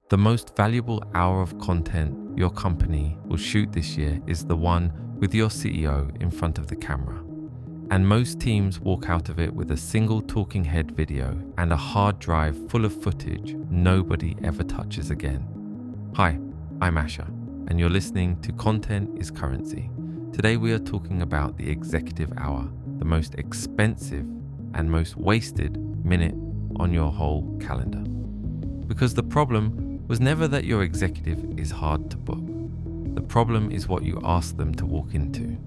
The most valuable hour of content your company will shoot this year is the one with your CEO in front of the camera. And most teams walk out of it with a single talking head video and a hard drive full of footage nobody ever touches again. Hi, I'm Asha, and you're listening to Content is Currency. Today we are talking about the executive hour, the most expensive and most wasted minute on your whole calendar. Because the problem was never that your executive is hard to book. The problem is what you ask them to walk into.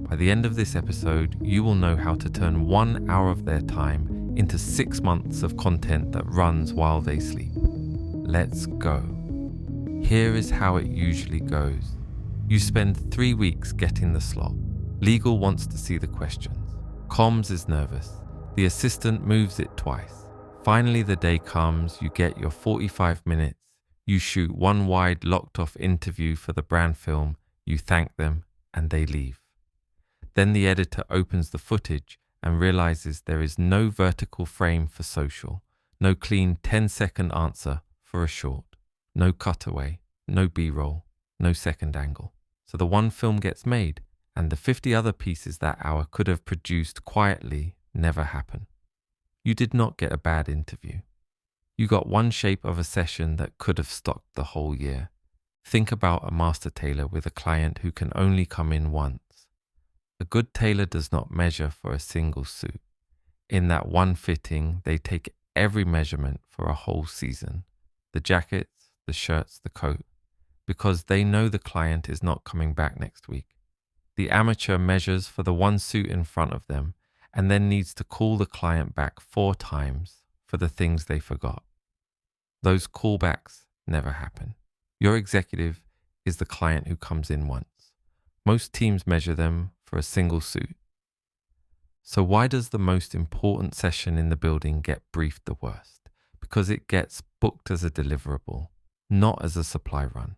By the end of this episode, you will know how to turn 1 hour of their time into 6 months of content that runs while they sleep. Let's go. Here is how it usually goes. You spend 3 weeks getting the slot. Legal wants to see the questions. Comms is nervous. The assistant moves it twice. Finally, the day comes, you get your 45 minutes. You shoot one wide locked-off interview for the brand film, you thank them, and they leave. Then the editor opens the footage and realizes there is no vertical frame for social, no clean 10-second answer for a short, no cutaway, no B-roll, no second angle. So the one film gets made, and the 50 other pieces that hour could have produced quietly never happen. You did not get a bad interview. You got one shape of a session that could have stocked the whole year. Think about a master tailor with a client who can only come in once. A good tailor does not measure for a single suit. In that one fitting, they take every measurement for a whole season. The jackets, the shirts, the coat, because they know the client is not coming back next week. The amateur measures for the one suit in front of them and then needs to call the client back 4 times for the things they forgot. Those callbacks never happen. Your executive is the client who comes in once. Most teams measure them for a single suit. So why does the most important session in the building get briefed the worst? Because it gets booked as a deliverable, not as a supply run.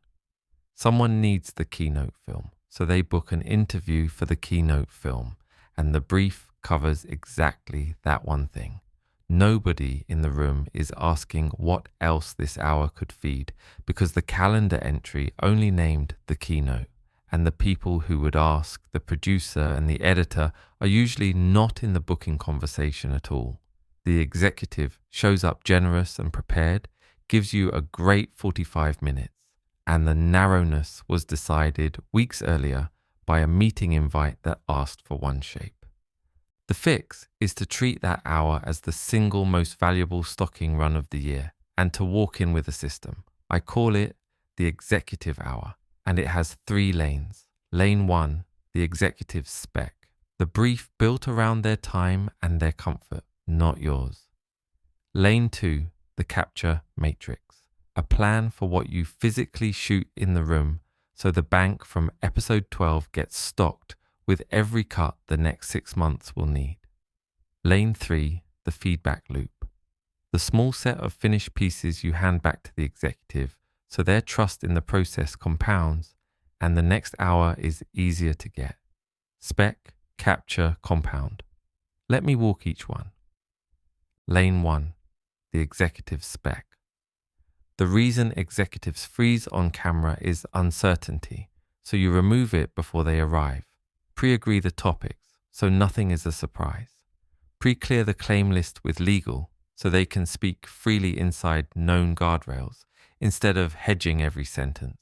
Someone needs the keynote film, so they book an interview for the keynote film, and the brief covers exactly that one thing. Nobody in the room is asking what else this hour could feed because the calendar entry only named the keynote, and the people who would ask, the producer and the editor, are usually not in the booking conversation at all. The executive shows up generous and prepared, gives you a great 45 minutes, and the narrowness was decided weeks earlier by a meeting invite that asked for one shape. The fix is to treat that hour as the single most valuable stocking run of the year and to walk in with a system. I call it the executive hour, and it has 3 lanes. Lane 1, the executive spec, the brief built around their time and their comfort, not yours. Lane 2, the capture matrix, a plan for what you physically shoot in the room so the bank from episode 12 gets stocked with every cut the next 6 months will need. Lane 3, the feedback loop. The small set of finished pieces you hand back to the executive so their trust in the process compounds and the next hour is easier to get. Spec, capture, compound. Let me walk each one. Lane 1, the executive spec. The reason executives freeze on camera is uncertainty, so you remove it before they arrive. Pre-agree the topics, so nothing is a surprise. Pre-clear the claim list with legal, so they can speak freely inside known guardrails, instead of hedging every sentence.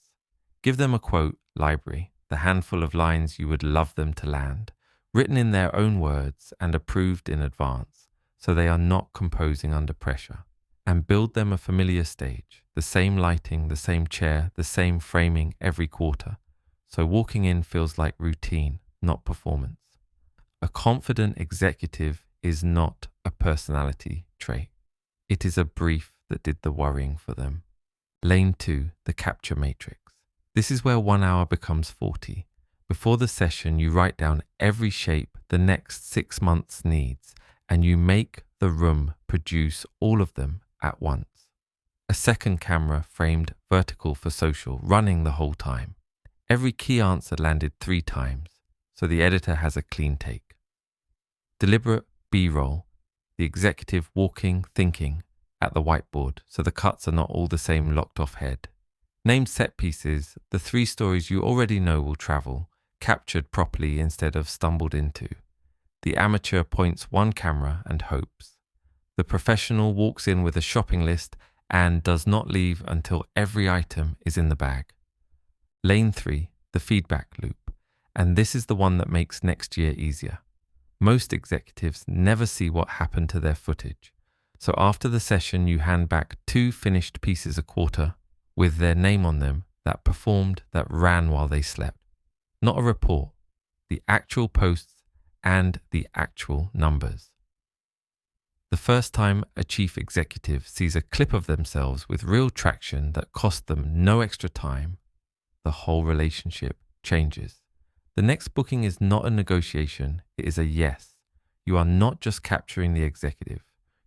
Give them a quote library, the handful of lines you would love them to land, written in their own words and approved in advance, so they are not composing under pressure. And build them a familiar stage, the same lighting, the same chair, the same framing every quarter, so walking in feels like routine, not performance. A confident executive is not a personality trait. It is a brief that did the worrying for them. Lane 2, the capture matrix. This is where 1 hour becomes 40. Before the session, you write down every shape the next 6 months needs, and you make the room produce all of them at once. A second camera framed vertical for social, running the whole time. Every key answer landed 3 times, so the editor has a clean take. Deliberate B-roll, the executive walking, thinking, at the whiteboard so the cuts are not all the same locked off head. Name set pieces, the 3 stories you already know will travel, captured properly instead of stumbled into. The amateur points one camera and hopes. The professional walks in with a shopping list and does not leave until every item is in the bag. Lane 3, the feedback loop, and this is the one that makes next year easier. Most executives never see what happened to their footage, so after the session you hand back 2 finished pieces a quarter with their name on them that performed, that ran while they slept. Not a report, the actual posts and the actual numbers. The first time a chief executive sees a clip of themselves with real traction that cost them no extra time, the whole relationship changes. The next booking is not a negotiation, it is a yes. You are not just capturing the executive.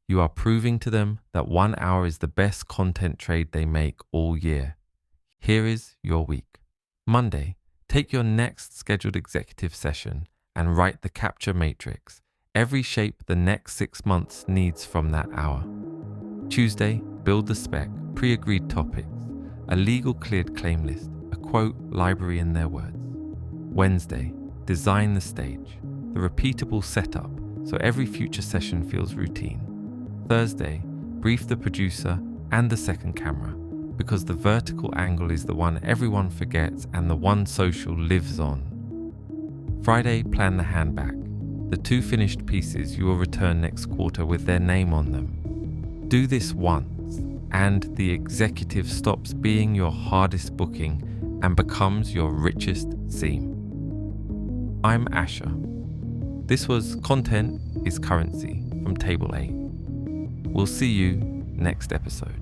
You are proving to them that 1 hour is the best content trade they make all year. Here is your week. Monday, take your next scheduled executive session and write the capture matrix, every shape the next 6 months needs from that hour. Tuesday, build the spec, pre-agreed topics, a legal cleared claim list, a quote library in their words. Wednesday, design the stage, the repeatable setup so every future session feels routine. Thursday, brief the producer and the second camera because the vertical angle is the one everyone forgets and the one social lives on. Friday, plan the handback, the 2 finished pieces you will return next quarter with their name on them. Do this once and the executive stops being your hardest booking and becomes your richest seam. I'm Asher. This was Content is Currency from Table 8. We'll see you next episode.